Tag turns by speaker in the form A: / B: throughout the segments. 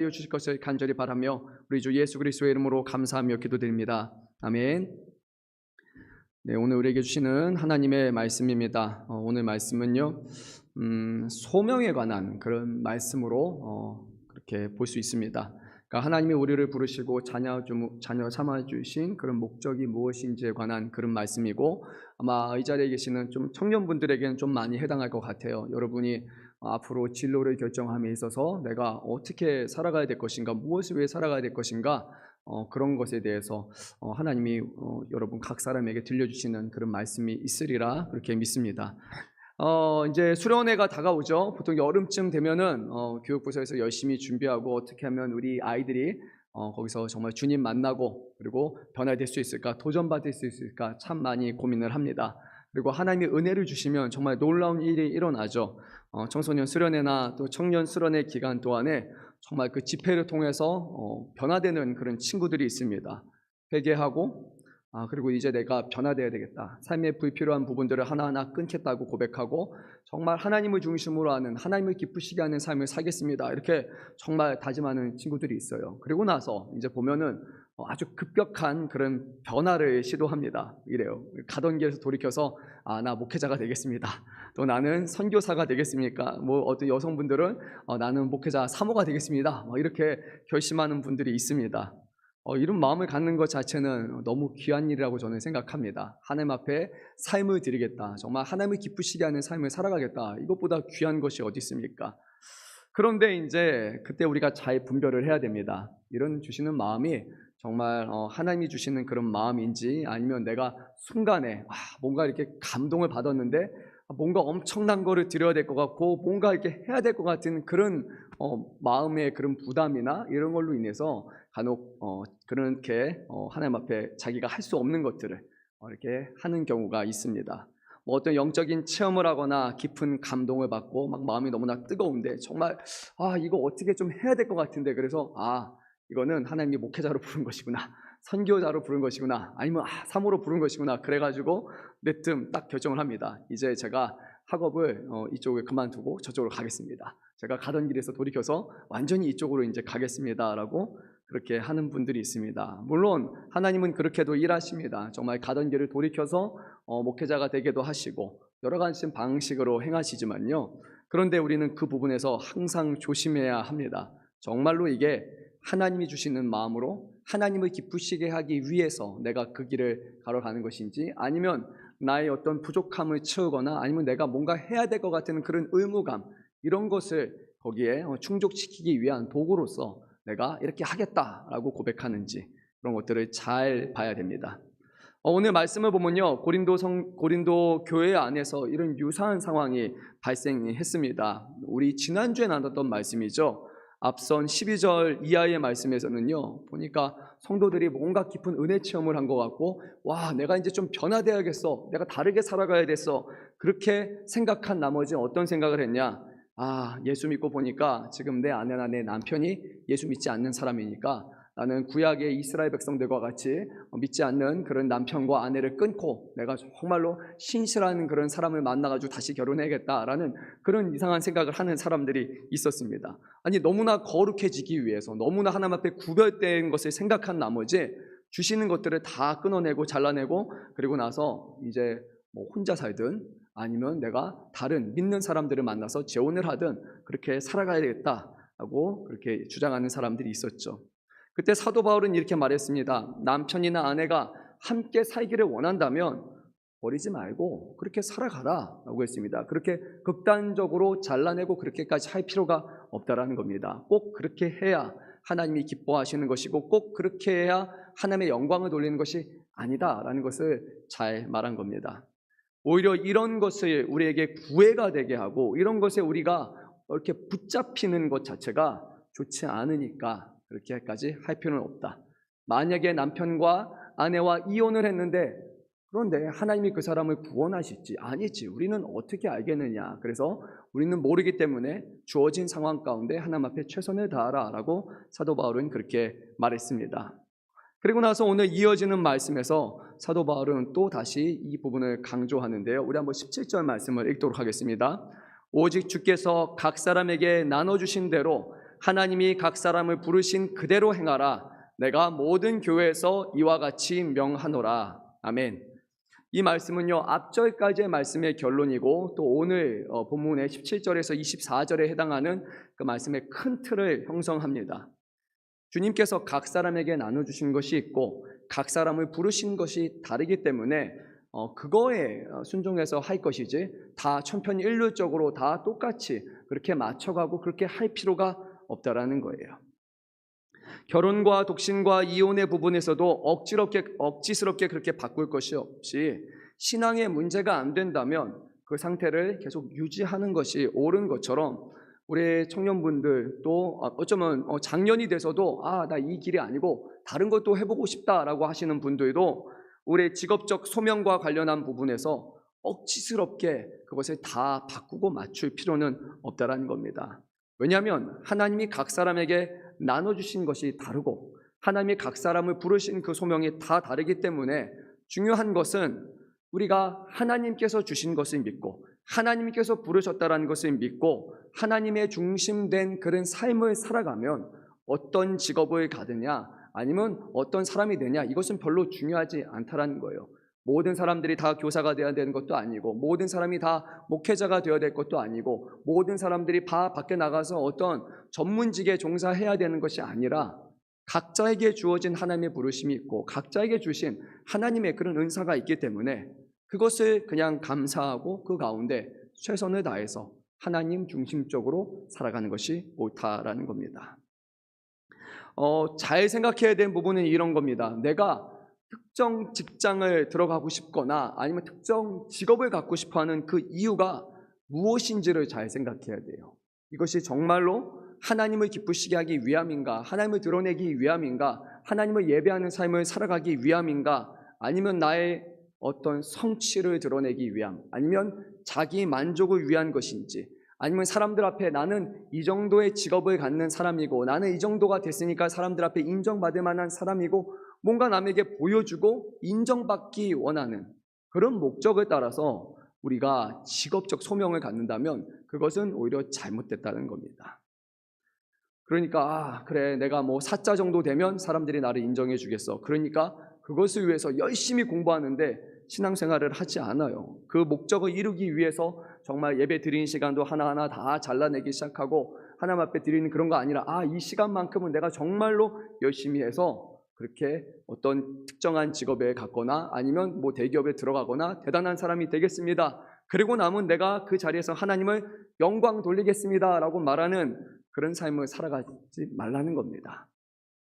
A: 주실 것을 간절히 바라며 우리 주 예수 그리스도의 이름으로 감사하며 기도드립니다. 아멘. 네, 오늘 우리에게 주시는 하나님의 말씀입니다. 오늘 말씀은요, 소명에 관한 그런 말씀으로 그렇게 볼 수 있습니다. 그러니까 하나님이 우리를 부르시고 자녀 삼아 주신 그런 목적이 무엇인지에 관한 그런 말씀이고, 아마 이 자리에 계시는 좀 청년분들에게는 좀 많이 해당할 것 같아요. 여러분이 앞으로 진로를 결정함에 있어서 내가 어떻게 살아가야 될 것인가, 무엇을 위해 살아가야 될 것인가, 그런 것에 대해서 하나님이 여러분 각 사람에게 들려주시는 그런 말씀이 있으리라 그렇게 믿습니다. 이제 수련회가 다가오죠. 보통 여름쯤 되면은 교육부서에서 열심히 준비하고 어떻게 하면 우리 아이들이 거기서 정말 주님 만나고 그리고 변화될 수 있을까, 도전받을 수 있을까 참 많이 고민을 합니다. 그리고 하나님의 은혜를 주시면 정말 놀라운 일이 일어나죠. 청소년 수련회나 또 청년 수련회 기간 동안에 정말 그 집회를 통해서 변화되는 그런 친구들이 있습니다. 회개하고 그리고 이제 내가 변화되어야 되겠다, 삶에 불필요한 부분들을 하나하나 끊겠다고 고백하고 정말 하나님을 중심으로 하는, 하나님을 기쁘시게 하는 삶을 살겠습니다, 이렇게 정말 다짐하는 친구들이 있어요. 그리고 나서 이제 보면은 아주 급격한 그런 변화를 시도합니다. 이래요. 가던 길에서 돌이켜서 나 목회자가 되겠습니다, 또 나는 선교사가 되겠습니까, 뭐 어떤 여성분들은 나는 목회자 사모가 되겠습니다, 이렇게 결심하는 분들이 있습니다. 이런 마음을 갖는 것 자체는 너무 귀한 일이라고 저는 생각합니다. 하나님 앞에 삶을 드리겠다, 정말 하나님을 기쁘시게 하는 삶을 살아가겠다, 이것보다 귀한 것이 어디 있습니까? 그런데 이제 그때 우리가 잘 분별을 해야 됩니다. 이런 주시는 마음이 정말 하나님이 주시는 그런 마음인지, 아니면 내가 순간에 뭔가 이렇게 감동을 받았는데 뭔가 엄청난 거를 드려야 될 것 같고 뭔가 이렇게 해야 될 것 같은 그런 마음의 그런 부담이나 이런 걸로 인해서 간혹 그렇게 하나님 앞에 자기가 할 수 없는 것들을 이렇게 하는 경우가 있습니다. 뭐 어떤 영적인 체험을 하거나 깊은 감동을 받고 막 마음이 너무나 뜨거운데 정말 이거 어떻게 좀 해야 될 것 같은데, 그래서 이거는 하나님이 목회자로 부른 것이구나, 선교자로 부른 것이구나, 아니면 사모로 부른 것이구나, 그래가지고 내뜸 딱 결정을 합니다. 이제 제가 학업을 이쪽을 그만두고 저쪽으로 가겠습니다. 제가 가던 길에서 돌이켜서 완전히 이쪽으로 이제 가겠습니다라고 그렇게 하는 분들이 있습니다. 물론 하나님은 그렇게도 일하십니다. 정말 가던 길을 돌이켜서 목회자가 되게도 하시고 여러 가지 방식으로 행하시지만요, 그런데 우리는 그 부분에서 항상 조심해야 합니다. 정말로 이게 하나님이 주시는 마음으로 하나님을 기쁘시게 하기 위해서 내가 그 길을 걸어가는 것인지, 아니면 나의 어떤 부족함을 채우거나 아니면 내가 뭔가 해야 될 것 같은 그런 의무감, 이런 것을 거기에 충족시키기 위한 도구로서 내가 이렇게 하겠다라고 고백하는지, 그런 것들을 잘 봐야 됩니다. 오늘 말씀을 보면요, 고린도 교회 안에서 이런 유사한 상황이 발생했습니다. 우리 지난주에 나눴던 말씀이죠. 앞선 12절 이하의 말씀에서는요, 보니까 성도들이 뭔가 깊은 은혜 체험을 한 것 같고, 내가 이제 좀 변화되어야겠어, 내가 다르게 살아가야 됐어, 그렇게 생각한 나머지 어떤 생각을 했냐, 예수 믿고 보니까 지금 내 아내나 내 남편이 예수 믿지 않는 사람이니까 나는 구약의 이스라엘 백성들과 같이 믿지 않는 그런 남편과 아내를 끊고 내가 정말로 신실한 그런 사람을 만나가지고 다시 결혼해야겠다라는 그런 이상한 생각을 하는 사람들이 있었습니다. 너무나 거룩해지기 위해서 너무나 하나님 앞에 구별된 것을 생각한 나머지 주시는 것들을 다 끊어내고 잘라내고, 그리고 나서 이제 뭐 혼자 살든 아니면 내가 다른 믿는 사람들을 만나서 재혼을 하든 그렇게 살아가야 되겠다라고 그렇게 주장하는 사람들이 있었죠. 그때 사도 바울은 이렇게 말했습니다. 남편이나 아내가 함께 살기를 원한다면 버리지 말고 그렇게 살아가라 라고 했습니다. 그렇게 극단적으로 잘라내고 그렇게까지 할 필요가 없다라는 겁니다. 꼭 그렇게 해야 하나님이 기뻐하시는 것이고 꼭 그렇게 해야 하나님의 영광을 돌리는 것이 아니다라는 것을 잘 말한 겁니다. 오히려 이런 것을 우리에게 구애가 되게 하고 이런 것에 우리가 이렇게 붙잡히는 것 자체가 좋지 않으니까 그렇게까지 할 필요는 없다. 만약에 남편과 아내와 이혼을 했는데 그런데 하나님이 그 사람을 구원하실지 아니지 우리는 어떻게 알겠느냐. 그래서 우리는 모르기 때문에 주어진 상황 가운데 하나님 앞에 최선을 다하라 라고 사도 바울은 그렇게 말했습니다. 그리고 나서 오늘 이어지는 말씀에서 사도 바울은 또 다시 이 부분을 강조하는데요. 우리 한번 17절 말씀을 읽도록 하겠습니다. 오직 주께서 각 사람에게 나눠주신 대로 하나님이 각 사람을 부르신 그대로 행하라. 내가 모든 교회에서 이와 같이 명하노라. 아멘. 이 말씀은요, 앞절까지의 말씀의 결론이고 또 오늘 본문의 17절에서 24절에 해당하는 그 말씀의 큰 틀을 형성합니다. 주님께서 각 사람에게 나눠주신 것이 있고 각 사람을 부르신 것이 다르기 때문에 그거에 순종해서 할 것이지 다 천편일률적으로 다 똑같이 그렇게 맞춰가고 그렇게 할 필요가 없다라는 거예요. 결혼과 독신과 이혼의 부분에서도 억지스럽게 그렇게 바꿀 것이 없이 신앙의 문제가 안 된다면 그 상태를 계속 유지하는 것이 옳은 것처럼 우리 청년분들 또 어쩌면 장년이 돼서도 나 이 길이 아니고 다른 것도 해보고 싶다라고 하시는 분들도 우리 직업적 소명과 관련한 부분에서 억지스럽게 그것을 다 바꾸고 맞출 필요는 없다라는 겁니다. 왜냐하면 하나님이 각 사람에게 나눠주신 것이 다르고 하나님이 각 사람을 부르신 그 소명이 다 다르기 때문에 중요한 것은 우리가 하나님께서 주신 것을 믿고 하나님께서 부르셨다는 것을 믿고 하나님의 중심된 그런 삶을 살아가면 어떤 직업을 가느냐 아니면 어떤 사람이 되냐 이것은 별로 중요하지 않다라는 거예요. 모든 사람들이 다 교사가 되어야 되는 것도 아니고 모든 사람이 다 목회자가 되어야 될 것도 아니고 모든 사람들이 다 밖에 나가서 어떤 전문직에 종사해야 되는 것이 아니라 각자에게 주어진 하나님의 부르심이 있고 각자에게 주신 하나님의 그런 은사가 있기 때문에 그것을 그냥 감사하고 그 가운데 최선을 다해서 하나님 중심적으로 살아가는 것이 옳다라는 겁니다. 잘 생각해야 되는 부분은 이런 겁니다. 내가 특정 직장을 들어가고 싶거나 아니면 특정 직업을 갖고 싶어하는 그 이유가 무엇인지를 잘 생각해야 돼요. 이것이 정말로 하나님을 기쁘시게 하기 위함인가, 하나님을 드러내기 위함인가, 하나님을 예배하는 삶을 살아가기 위함인가, 아니면 나의 어떤 성취를 드러내기 위함, 아니면 자기 만족을 위한 것인지, 아니면 사람들 앞에 나는 이 정도의 직업을 갖는 사람이고 나는 이 정도가 됐으니까 사람들 앞에 인정받을 만한 사람이고 뭔가 남에게 보여주고 인정받기 원하는 그런 목적을 따라서 우리가 직업적 소명을 갖는다면 그것은 오히려 잘못됐다는 겁니다. 그러니까 그래 내가 뭐 사자 정도 되면 사람들이 나를 인정해 주겠어. 그러니까 그것을 위해서 열심히 공부하는데 신앙생활을 하지 않아요. 그 목적을 이루기 위해서 정말 예배 드리는 시간도 하나하나 다 잘라내기 시작하고 하나님 앞에 드리는 그런 거 아니라 이 시간만큼은 내가 정말로 열심히 해서 그렇게 어떤 특정한 직업에 갔거나 아니면 뭐 대기업에 들어가거나 대단한 사람이 되겠습니다. 그리고 남은 내가 그 자리에서 하나님을 영광 돌리겠습니다 라고 말하는 그런 삶을 살아가지 말라는 겁니다.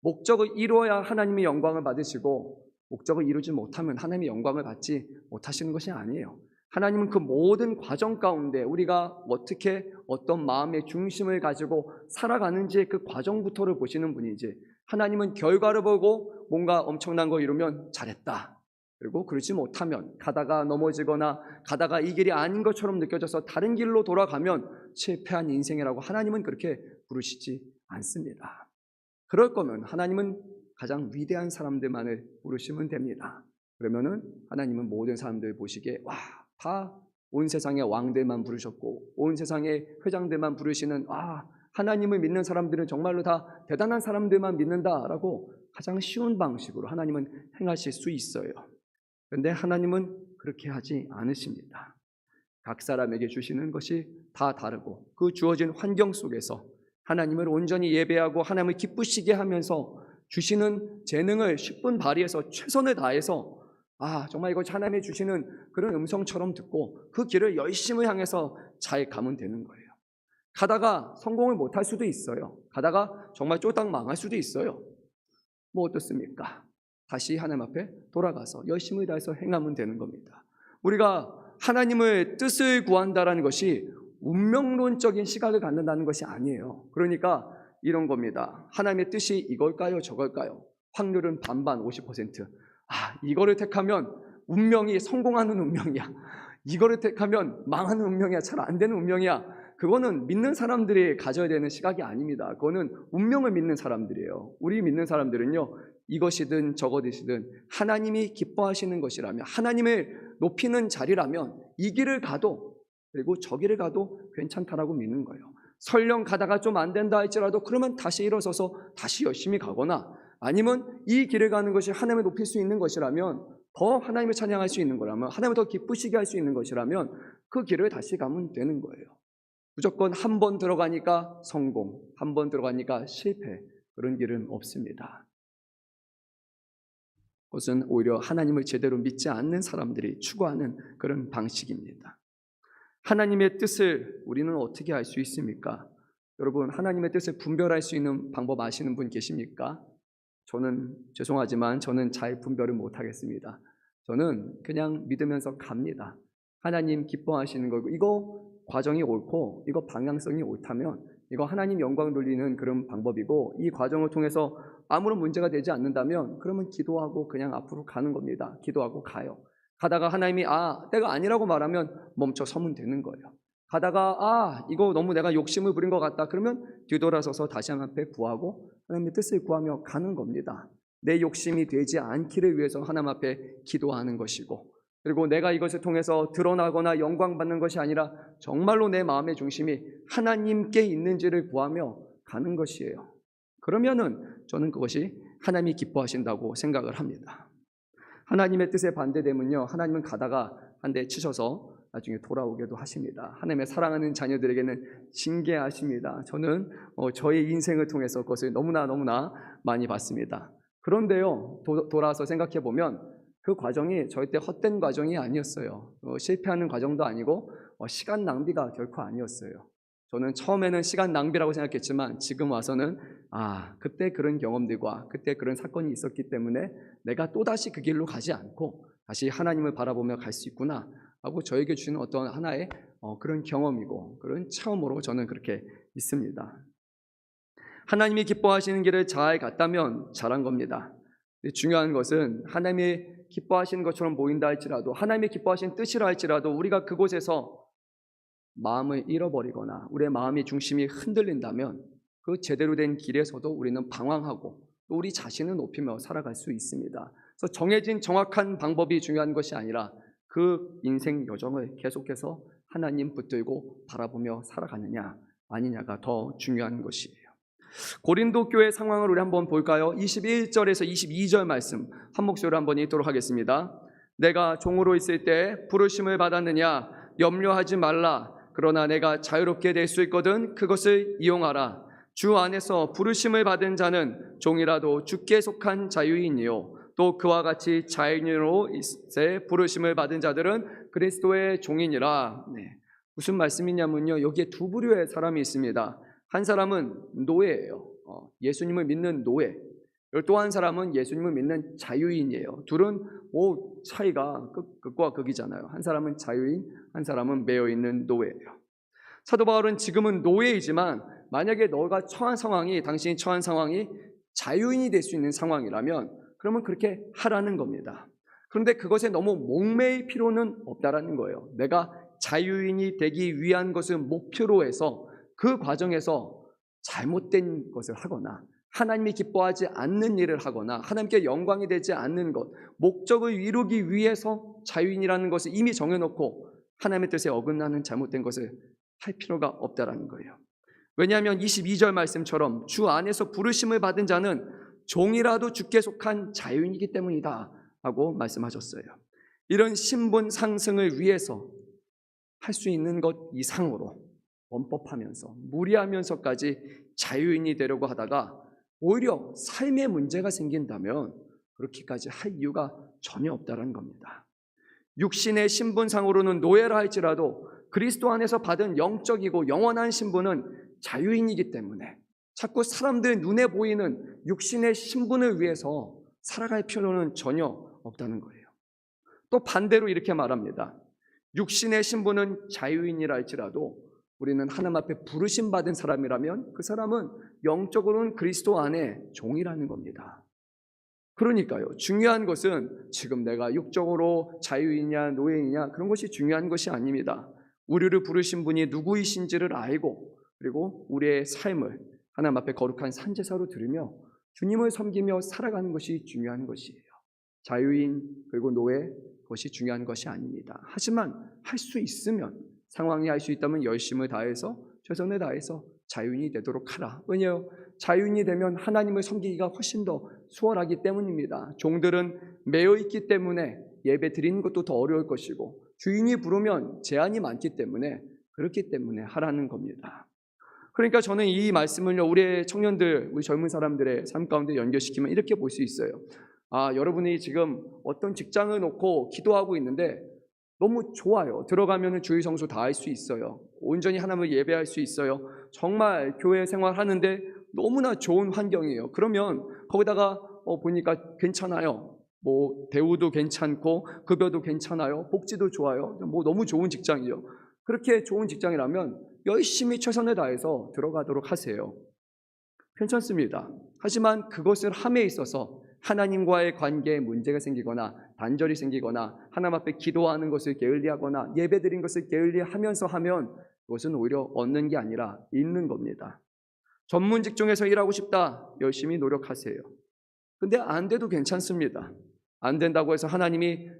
A: 목적을 이루어야 하나님의 영광을 받으시고 목적을 이루지 못하면 하나님의 영광을 받지 못하시는 것이 아니에요. 하나님은 그 모든 과정 가운데 우리가 어떻게 어떤 마음의 중심을 가지고 살아가는지 그 과정부터를 보시는 분이지 하나님은 결과를 보고 뭔가 엄청난 거 이루면 잘했다. 그리고 그러지 못하면 가다가 넘어지거나 가다가 이 길이 아닌 것처럼 느껴져서 다른 길로 돌아가면 실패한 인생이라고 하나님은 그렇게 부르시지 않습니다. 그럴 거면 하나님은 가장 위대한 사람들만을 부르시면 됩니다. 그러면은 하나님은 모든 사람들 보시기에 다 온 세상의 왕들만 부르셨고 온 세상의 회장들만 부르시는 하나님을 믿는 사람들은 정말로 다 대단한 사람들만 믿는다라고 가장 쉬운 방식으로 하나님은 행하실 수 있어요. 그런데 하나님은 그렇게 하지 않으십니다. 각 사람에게 주시는 것이 다 다르고 그 주어진 환경 속에서 하나님을 온전히 예배하고 하나님을 기쁘시게 하면서 주시는 재능을 10분 발휘해서 최선을 다해서 정말 이거 하나님이 주시는 그런 음성처럼 듣고 그 길을 열심히 향해서 잘 가면 되는 거예요. 가다가 성공을 못할 수도 있어요. 가다가 정말 쫄딱 망할 수도 있어요. 뭐 어떻습니까? 다시 하나님 앞에 돌아가서 열심히 다해서 행하면 되는 겁니다. 우리가 하나님의 뜻을 구한다라는 것이 운명론적인 시각을 갖는다는 것이 아니에요. 그러니까 이런 겁니다. 하나님의 뜻이 이걸까요? 저걸까요? 확률은 반반 50%. 이거를 택하면 운명이 성공하는 운명이야. 이거를 택하면 망하는 운명이야. 잘 안 되는 운명이야. 그거는 믿는 사람들이 가져야 되는 시각이 아닙니다. 그거는 운명을 믿는 사람들이에요. 우리 믿는 사람들은요, 이것이든 저것이든 하나님이 기뻐하시는 것이라면, 하나님을 높이는 자리라면 이 길을 가도 그리고 저 길을 가도 괜찮다라고 믿는 거예요. 설령 가다가 좀 안 된다 할지라도 그러면 다시 일어서서 다시 열심히 가거나, 아니면 이 길을 가는 것이 하나님을 높일 수 있는 것이라면, 더 하나님을 찬양할 수 있는 거라면, 하나님을 더 기쁘시게 할 수 있는 것이라면 그 길을 다시 가면 되는 거예요. 무조건 한 번 들어가니까 성공, 한 번 들어가니까 실패, 그런 길은 없습니다. 그것은 오히려 하나님을 제대로 믿지 않는 사람들이 추구하는 그런 방식입니다. 하나님의 뜻을 우리는 어떻게 알 수 있습니까? 여러분, 하나님의 뜻을 분별할 수 있는 방법 아시는 분 계십니까? 저는 죄송하지만 저는 잘 분별을 못하겠습니다. 저는 그냥 믿으면서 갑니다. 하나님 기뻐하시는 거고, 이거 과정이 옳고 이거 방향성이 옳다면 이거 하나님 영광 돌리는 그런 방법이고, 이 과정을 통해서 아무런 문제가 되지 않는다면 그러면 기도하고 그냥 앞으로 가는 겁니다. 기도하고 가요. 가다가 하나님이 때가 아니라고 말하면 멈춰 서면 되는 거예요. 가다가 이거 너무 내가 욕심을 부린 것 같다 그러면 뒤돌아서서 다시 하나님 앞에 구하고 하나님의 뜻을 구하며 가는 겁니다. 내 욕심이 되지 않기를 위해서 하나님 앞에 기도하는 것이고, 그리고 내가 이것을 통해서 드러나거나 영광 받는 것이 아니라 정말로 내 마음의 중심이 하나님께 있는지를 구하며 가는 것이에요. 그러면은 저는 그것이 하나님이 기뻐하신다고 생각을 합니다. 하나님의 뜻에 반대되면요, 하나님은 가다가 한 대 치셔서 나중에 돌아오게도 하십니다. 하나님의 사랑하는 자녀들에게는 징계하십니다. 저는 저의 인생을 통해서 그것을 너무나 많이 봤습니다. 그런데요, 돌아서 생각해 보면 그 과정이 절대 헛된 과정이 아니었어요. 실패하는 과정도 아니고 시간 낭비가 결코 아니었어요. 저는 처음에는 시간 낭비라고 생각했지만 지금 와서는 그때 그런 경험들과 그때 그런 사건이 있었기 때문에 내가 또다시 그 길로 가지 않고 다시 하나님을 바라보며 갈 수 있구나 하고 저에게 주는 어떤 하나의 그런 경험이고 그런 체험으로 저는 그렇게 믿습니다. 하나님이 기뻐하시는 길을 잘 갔다면 잘한 겁니다. 중요한 것은 하나님이 기뻐하시는 것처럼 보인다 할지라도, 하나님이 기뻐하시는 뜻이라 할지라도 우리가 그곳에서 마음을 잃어버리거나 우리의 마음의 중심이 흔들린다면 그 제대로 된 길에서도 우리는 방황하고 또 우리 자신을 높이며 살아갈 수 있습니다. 그래서 정해진 정확한 방법이 중요한 것이 아니라 그 인생 여정을 계속해서 하나님 붙들고 바라보며 살아가느냐 아니냐가 더 중요한 것이에요. 고린도 교회 상황을 우리 한번 볼까요? 21절에서 22절 말씀 한 목소리로 한번 읽도록 하겠습니다. 내가 종으로 있을 때 부르심을 받았느냐? 염려하지 말라. 그러나 내가 자유롭게 될 수 있거든 그것을 이용하라. 주 안에서 부르심을 받은 자는 종이라도 주께 속한 자유인이요 또 그와 같이 자유인으로 있을 부르심을 받은 자들은 그리스도의 종이니라. 무슨 말씀이냐면요, 여기에 두 부류의 사람이 있습니다. 한 사람은 노예예요. 예수님을 믿는 노예. 또 한 사람은 예수님을 믿는 자유인이에요. 둘은 차이가 극과 극이잖아요. 한 사람은 자유인, 한 사람은 매여있는 노예예요. 사도 바울은 지금은 노예이지만 만약에 너가 처한 상황이, 당신이 처한 상황이 자유인이 될 수 있는 상황이라면 그러면 그렇게 하라는 겁니다. 그런데 그것에 너무 목매일 필요는 없다라는 거예요. 내가 자유인이 되기 위한 것을 목표로 해서 그 과정에서 잘못된 것을 하거나 하나님이 기뻐하지 않는 일을 하거나 하나님께 영광이 되지 않는 것, 목적을 이루기 위해서 자유인이라는 것을 이미 정해놓고 하나님의 뜻에 어긋나는 잘못된 것을 할 필요가 없다라는 거예요. 왜냐하면 22절 말씀처럼 주 안에서 부르심을 받은 자는 종이라도 주께 속한 자유인이기 때문이다 하고 말씀하셨어요. 이런 신분 상승을 위해서 할 수 있는 것 이상으로 범법하면서 무리하면서까지 자유인이 되려고 하다가 오히려 삶에 문제가 생긴다면 그렇게까지 할 이유가 전혀 없다는 겁니다. 육신의 신분상으로는 노예라 할지라도 그리스도 안에서 받은 영적이고 영원한 신분은 자유인이기 때문에 자꾸 사람들 눈에 보이는 육신의 신분을 위해서 살아갈 필요는 전혀 없다는 거예요. 또 반대로 이렇게 말합니다. 육신의 신분은 자유인이라 할지라도 우리는 하나님 앞에 부르심 받은 사람이라면 그 사람은 영적으로는 그리스도 안에 종이라는 겁니다. 그러니까요, 중요한 것은 지금 내가 육적으로 자유이냐 노예이냐 그런 것이 중요한 것이 아닙니다. 우리를 부르신 분이 누구이신지를 알고 그리고 우리의 삶을 하나님 앞에 거룩한 산제사로 드리며 주님을 섬기며 살아가는 것이 중요한 것이에요. 자유인 그리고 노예 그것이 중요한 것이 아닙니다. 하지만 할 수 있으면, 상황이 할 수 있다면 열심을 다해서 최선을 다해서 자유인이 되도록 하라. 왜냐하면 자유인이 되면 하나님을 섬기기가 훨씬 더 수월하기 때문입니다. 종들은 매여 있기 때문에 예배 드리는 것도 더 어려울 것이고, 주인이 부르면 제한이 많기 때문에, 그렇기 때문에 하라는 겁니다. 그러니까 저는 이 말씀을요, 우리 청년들, 우리 젊은 사람들의 삶 가운데 연결시키면 이렇게 볼 수 있어요. 여러분이 지금 어떤 직장을 놓고 기도하고 있는데 너무 좋아요. 들어가면 주일 성수 다 할 수 있어요. 온전히 하나님을 예배할 수 있어요. 정말 교회 생활하는데 너무나 좋은 환경이에요. 그러면 거기다가 보니까 괜찮아요. 뭐 대우도 괜찮고 급여도 괜찮아요. 복지도 좋아요. 뭐 너무 좋은 직장이에요. 그렇게 좋은 직장이라면 열심히 최선을 다해서 들어가도록 하세요. 괜찮습니다. 하지만 그것을 함에 있어서 하나님과의 관계에 문제가 생기거나 단절이 생기거나 하나님 앞에 기도하는 것을 게을리하거나 예배드린 것을 게을리하면서 하면 그것은 오히려 얻는 게 아니라 잃는 겁니다. 전문 직종에서 일하고 싶다. 열심히 노력하세요. 근데 안 돼도 괜찮습니다. 안 된다고 해서 하나님이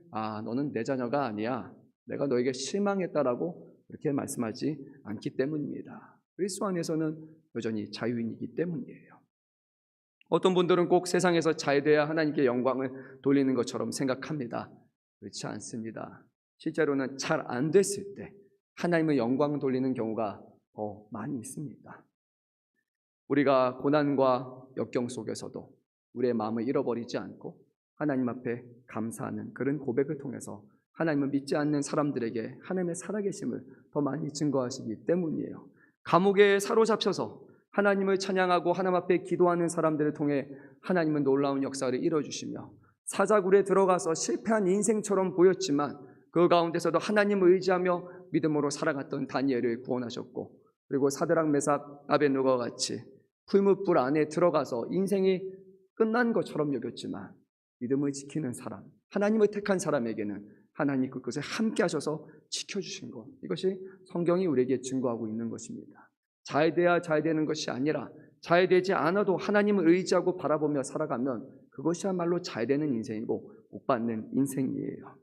A: 너는 내 자녀가 아니야. 내가 너에게 실망했다라고 그렇게 말씀하지 않기 때문입니다. 그리스도 안에서는 여전히 자유인이기 때문이에요. 어떤 분들은 꼭 세상에서 잘 돼야 하나님께 영광을 돌리는 것처럼 생각합니다. 그렇지 않습니다. 실제로는 잘 안 됐을 때 하나님의 영광을 돌리는 경우가 더 많이 있습니다. 우리가 고난과 역경 속에서도 우리의 마음을 잃어버리지 않고 하나님 앞에 감사하는 그런 고백을 통해서 하나님을 믿지 않는 사람들에게 하나님의 살아계심을 더 많이 증거하시기 때문이에요. 감옥에 사로잡혀서 하나님을 찬양하고 하나님 앞에 기도하는 사람들을 통해 하나님은 놀라운 역사를 이뤄주시며, 사자굴에 들어가서 실패한 인생처럼 보였지만 그 가운데서도 하나님을 의지하며 믿음으로 살아갔던 다니엘을 구원하셨고, 그리고 사드락 메삭 아벳느고와 같이 풀무불 안에 들어가서 인생이 끝난 것처럼 여겼지만 믿음을 지키는 사람, 하나님을 택한 사람에게는 하나님 그것을 함께 하셔서 지켜주신 것, 이것이 성경이 우리에게 증거하고 있는 것입니다. 잘 돼야 잘 되는 것이 아니라 잘 되지 않아도 하나님을 의지하고 바라보며 살아가면 그것이야말로 잘 되는 인생이고 복 받는 인생이에요.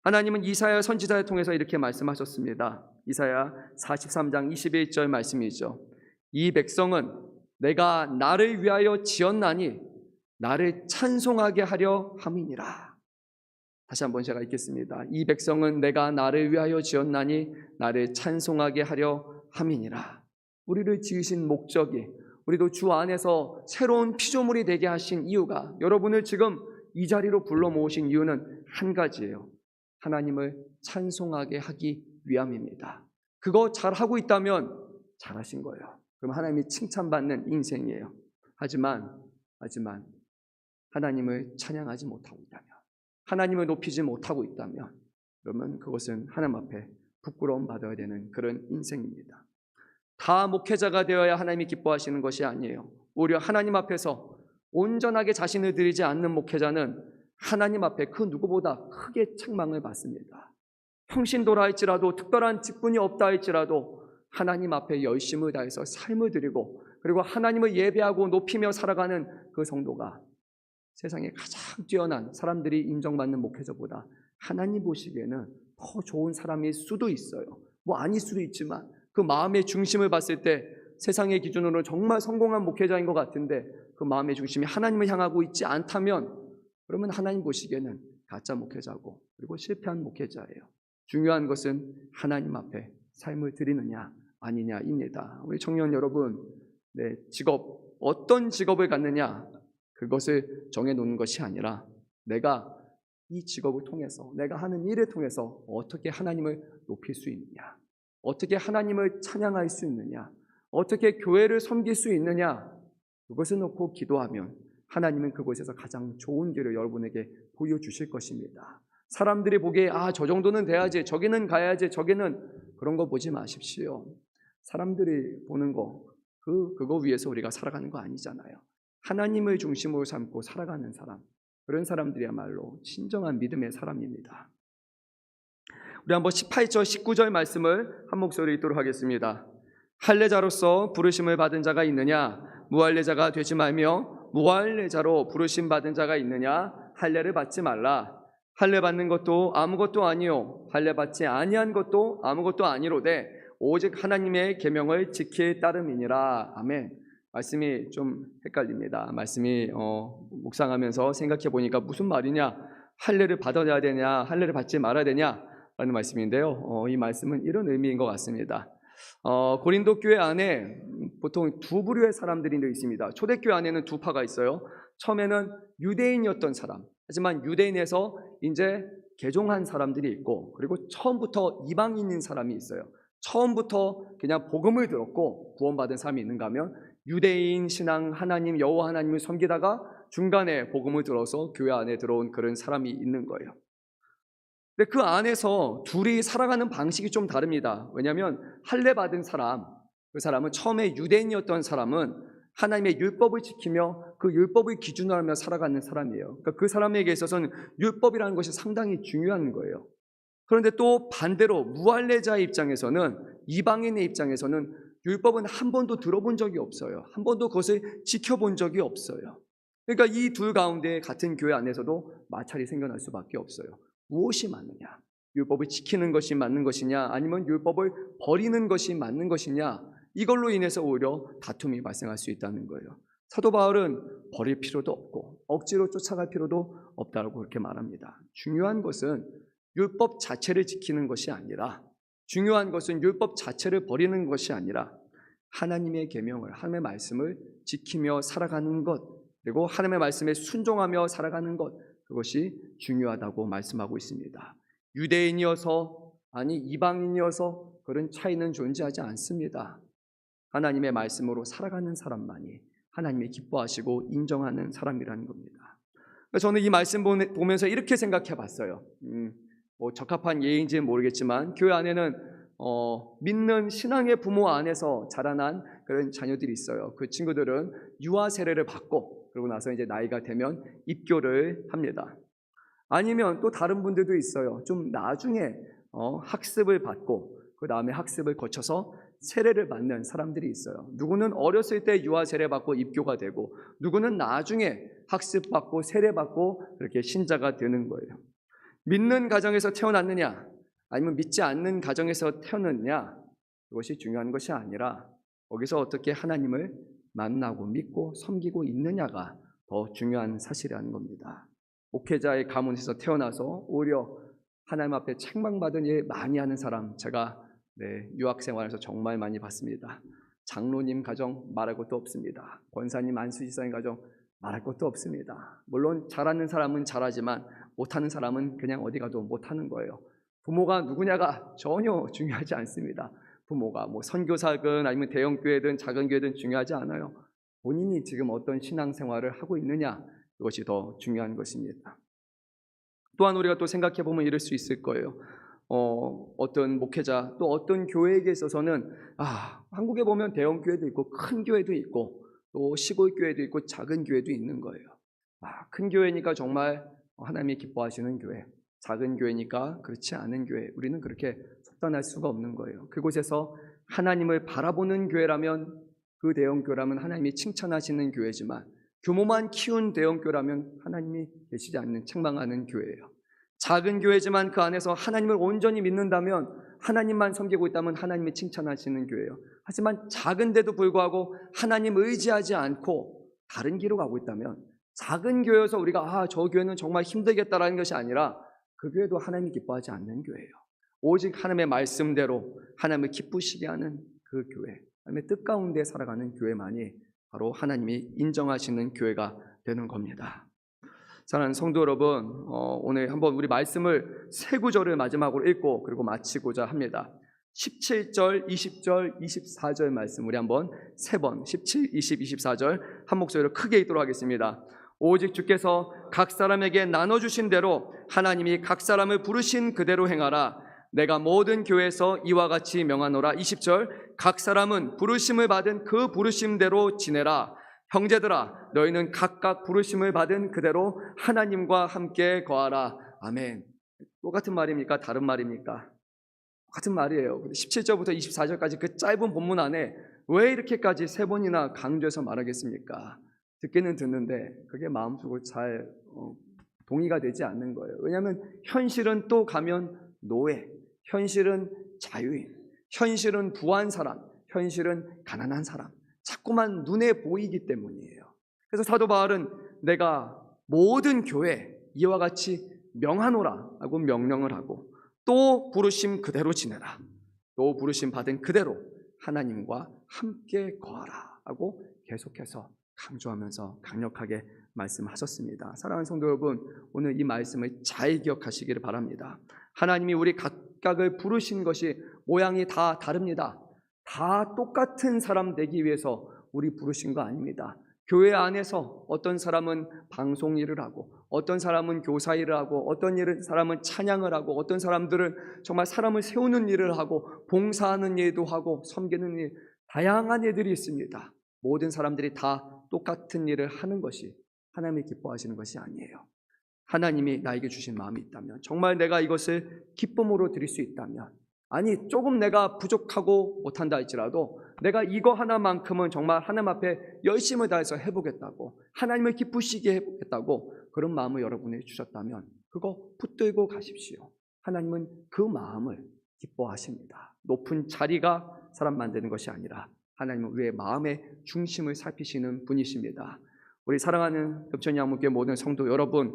A: 하나님은 이사야 선지자를 통해서 이렇게 말씀하셨습니다. 이사야 43장 21절 말씀이죠. 이 백성은 내가 나를 위하여 지었나니 나를 찬송하게 하려 함이니라. 다시 한번 제가 읽겠습니다. 이 백성은 내가 나를 위하여 지었나니 나를 찬송하게 하려 함이니라. 우리를 지으신 목적이, 우리도 주 안에서 새로운 피조물이 되게 하신 이유가, 여러분을 지금 이 자리로 불러 모으신 이유는 한 가지예요. 하나님을 찬송하게 하기 위함입니다. 그거 잘하고 있다면 잘하신 거예요. 그럼 하나님이 칭찬받는 인생이에요. 하지만 하나님을 찬양하지 못하고 있다면, 하나님을 높이지 못하고 있다면, 그러면 그것은 하나님 앞에 부끄러움 받아야 되는 그런 인생입니다. 다 목회자가 되어야 하나님이 기뻐하시는 것이 아니에요. 오히려 하나님 앞에서 온전하게 자신을 드리지 않는 목회자는 하나님 앞에 그 누구보다 크게 책망을 받습니다. 평신도라 할지라도, 특별한 직분이 없다 할지라도 하나님 앞에 열심을 다해서 삶을 드리고, 그리고 하나님을 예배하고 높이며 살아가는 그 성도가 세상에 가장 뛰어난, 사람들이 인정받는 목회자보다 하나님 보시기에는 더 좋은 사람일 수도 있어요. 뭐 아닐 수도 있지만 그 마음의 중심을 봤을 때 세상의 기준으로 정말 성공한 목회자인 것 같은데 그 마음의 중심이 하나님을 향하고 있지 않다면, 그러면 하나님 보시기에는 가짜 목회자고, 그리고 실패한 목회자예요. 중요한 것은 하나님 앞에 삶을 드리느냐 아니냐입니다. 우리 청년 여러분, 직업, 어떤 직업을 갖느냐, 그것을 정해놓는 것이 아니라 내가 이 직업을 통해서, 내가 하는 일을 통해서 어떻게 하나님을 높일 수 있느냐, 어떻게 하나님을 찬양할 수 있느냐, 어떻게 교회를 섬길 수 있느냐, 그것을 놓고 기도하면 하나님은 그곳에서 가장 좋은 길을 여러분에게 보여주실 것입니다. 사람들이 보기에 저 정도는 돼야지, 저기는 가야지, 저기는, 그런 거 보지 마십시오. 사람들이 보는 거, 그거 위해서 우리가 살아가는 거 아니잖아요. 하나님을 중심으로 삼고 살아가는 사람, 그런 사람들이야말로 진정한 믿음의 사람입니다. 우리 한번 18절 19절 말씀을 한 목소리 읽도록 하겠습니다. 할례자로서 부르심을 받은 자가 있느냐, 무할례자가 되지 말며 무할례자로 부르심 받은 자가 있느냐, 할례를 받지 말라. 할례 받는 것도 아무것도 아니요 할례 받지 아니한 것도 아무것도 아니로되 오직 하나님의 계명을 지킬 따름이니라. 아멘. 말씀이 좀 헷갈립니다. 말씀이 묵상하면서 생각해 보니까 무슨 말이냐? 할례를 받아야 되냐? 할례를 받지 말아야 되냐? 라는 말씀인데요. 이 말씀은 이런 의미인 것 같습니다. 고린도 교회 안에 보통 두 부류의 사람들이 있습니다. 초대교회 안에는 두 파가 있어요. 처음에는 유대인이었던 사람, 하지만 유대인에서 이제 개종한 사람들이 있고, 그리고 처음부터 이방인인 사람이 있어요. 처음부터 그냥 복음을 들었고 구원받은 사람이 있는가 하면 유대인 신앙, 하나님 여호와 하나님을 섬기다가 중간에 복음을 들어서 교회 안에 들어온 그런 사람이 있는 거예요. 근데 그 안에서 둘이 살아가는 방식이 좀 다릅니다. 왜냐하면 할례 받은 사람, 그 사람은 처음에 유대인이었던 사람은 하나님의 율법을 지키며 그 율법을 기준으로 하며 살아가는 사람이에요. 그러니까 그 사람에게 있어서는 율법이라는 것이 상당히 중요한 거예요. 그런데 또 반대로 무할례자의 입장에서는, 이방인의 입장에서는 율법은 한 번도 들어본 적이 없어요. 한 번도 그것을 지켜본 적이 없어요. 그러니까 이 둘 가운데 같은 교회 안에서도 마찰이 생겨날 수밖에 없어요. 무엇이 맞느냐? 율법을 지키는 것이 맞는 것이냐, 아니면 율법을 버리는 것이 맞는 것이냐, 이걸로 인해서 오히려 다툼이 발생할 수 있다는 거예요. 사도 바울은 버릴 필요도 없고 억지로 쫓아갈 필요도 없다고 그렇게 말합니다. 중요한 것은 율법 자체를 지키는 것이 아니라, 중요한 것은 율법 자체를 버리는 것이 아니라 하나님의 계명을, 하나님의 말씀을 지키며 살아가는 것, 그리고 하나님의 말씀에 순종하며 살아가는 것, 그것이 중요하다고 말씀하고 있습니다. 유대인이어서 아니 이방인이어서 그런 차이는 존재하지 않습니다. 하나님의 말씀으로 살아가는 사람만이 하나님이 기뻐하시고 인정하는 사람이라는 겁니다. 저는 이 말씀 보면서 이렇게 생각해 봤어요. 적합한 예인지는 모르겠지만 교회 안에는 믿는 신앙의 부모 안에서 자라난 그런 자녀들이 있어요. 그 친구들은 유아 세례를 받고 그러고 나서 이제 나이가 되면 입교를 합니다. 아니면 또 다른 분들도 있어요. 좀 나중에 학습을 받고 그 다음에 학습을 거쳐서 세례를 받는 사람들이 있어요. 누구는 어렸을 때 유아 세례 받고 입교가 되고, 누구는 나중에 학습 받고 세례 받고 그렇게 신자가 되는 거예요. 믿는 가정에서 태어났느냐, 아니면 믿지 않는 가정에서 태어났느냐, 그것이 중요한 것이 아니라 거기서 어떻게 하나님을 만나고 믿고 섬기고 있느냐가 더 중요한 사실이라는 겁니다. 목회자의 가문에서 태어나서 오히려 하나님 앞에 책망받은 일 많이 하는 사람, 제가 유학생활에서 정말 많이 봤습니다. 장로님 가정 말할 것도 없습니다. 권사님, 안수지사님 가정 말할 것도 없습니다. 물론 잘하는 사람은 잘하지만 못하는 사람은 그냥 어디 가도 못하는 거예요. 부모가 누구냐가 전혀 중요하지 않습니다. 부모가 뭐 선교사든 아니면 대형교회든 작은 교회든 중요하지 않아요. 본인이 지금 어떤 신앙생활을 하고 있느냐, 이것이 더 중요한 것입니다. 또한 우리가 또 생각해 보면 이럴 수 있을 거예요. 어떤 목회자 또 어떤 교회에게 있어서는 한국에 보면 대형 교회도 있고 큰 교회도 있고 또 시골 교회도 있고 작은 교회도 있는 거예요. 큰 교회니까 정말 하나님이 기뻐하시는 교회, 작은 교회니까 그렇지 않은 교회, 우리는 그렇게 속단할 수가 없는 거예요. 그곳에서 하나님을 바라보는 교회라면, 그 대형 교회라면 하나님이 칭찬하시는 교회지만, 규모만 키운 대형 교회라면 하나님이 계시지 않는, 책망하는 교회예요. 작은 교회지만 그 안에서 하나님을 온전히 믿는다면, 하나님만 섬기고 있다면 하나님이 칭찬하시는 교회예요. 하지만 작은데도 불구하고 하나님 의지하지 않고 다른 길로 가고 있다면, 작은 교회여서 우리가 저 교회는 정말 힘들겠다라는 것이 아니라 그 교회도 하나님이 기뻐하지 않는 교회예요. 오직 하나님의 말씀대로 하나님을 기쁘시게 하는 그 교회, 하나님의 뜻 가운데 살아가는 교회만이 바로 하나님이 인정하시는 교회가 되는 겁니다. 사랑하는 성도 여러분, 오늘 한번 우리 말씀을 세 구절을 마지막으로 읽고 그리고 마치고자 합니다. 17절, 20절, 24절 말씀 우리 한번 세 번, 17, 20, 24절 한 목소리로 크게 읽도록 하겠습니다. 오직 주께서 각 사람에게 나눠주신 대로 하나님이 각 사람을 부르신 그대로 행하라. 내가 모든 교회에서 이와 같이 명하노라. 20절, 각 사람은 부르심을 받은 그 부르심대로 지내라. 형제들아, 너희는 각각 부르심을 받은 그대로 하나님과 함께 거하라. 아멘. 똑같은 말입니까? 다른 말입니까? 같은 말이에요. 17절부터 24절까지 그 짧은 본문 안에 왜 이렇게까지 세 번이나 강조해서 말하겠습니까? 듣기는 듣는데 그게 마음속으로 잘 동의가 되지 않는 거예요. 왜냐하면 현실은 또 가면 노예, 현실은 자유인, 현실은 부한 사람, 현실은 가난한 사람, 자꾸만 눈에 보이기 때문이에요. 그래서 사도 바울은 내가 모든 교회 이와 같이 명하노라 하고 명령을 하고, 또 부르심 그대로 지내라, 또 부르심 받은 그대로 하나님과 함께 거하라 하고 계속해서 강조하면서 강력하게 말씀하셨습니다. 사랑하는 성도 여러분, 오늘 이 말씀을 잘 기억하시기를 바랍니다. 하나님이 우리 각각을 부르신 것이 모양이 다 다릅니다. 다 똑같은 사람 되기 위해서 우리 부르신 거 아닙니다. 교회 안에서 어떤 사람은 방송 일을 하고, 어떤 사람은 교사 일을 하고, 어떤 사람은 찬양을 하고, 어떤 사람들은 정말 사람을 세우는 일을 하고, 봉사하는 일도 하고, 섬기는 일, 다양한 일들이 있습니다. 모든 사람들이 다 똑같은 일을 하는 것이 하나님이 기뻐하시는 것이 아니에요. 하나님이 나에게 주신 마음이 있다면, 정말 내가 이것을 기쁨으로 드릴 수 있다면, 아니 조금 내가 부족하고 못한다 할지라도 내가 이거 하나만큼은 정말 하나님 앞에 열심을 다해서 해보겠다고, 하나님을 기쁘시게 해보겠다고 그런 마음을 여러분이 주셨다면 그거 붙들고 가십시오. 하나님은 그 마음을 기뻐하십니다. 높은 자리가 사람 만드는 것이 아니라 하나님은 우리의 마음의 중심을 살피시는 분이십니다. 우리 사랑하는 엽천 양문교회 모든 성도 여러분,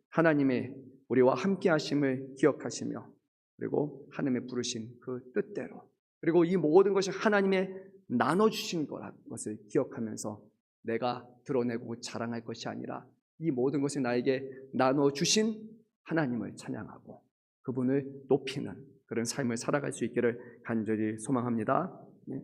A: 하나님의 우리와 함께 하심을 기억하시며, 그리고 하나님의 부르신 그 뜻대로, 그리고 이 모든 것이 하나님의 나눠주신 거라는 것을 기억하면서 내가 드러내고 자랑할 것이 아니라 이 모든 것을 나에게 나눠주신 하나님을 찬양하고 그분을 높이는 그런 삶을 살아갈 수 있기를 간절히 소망합니다.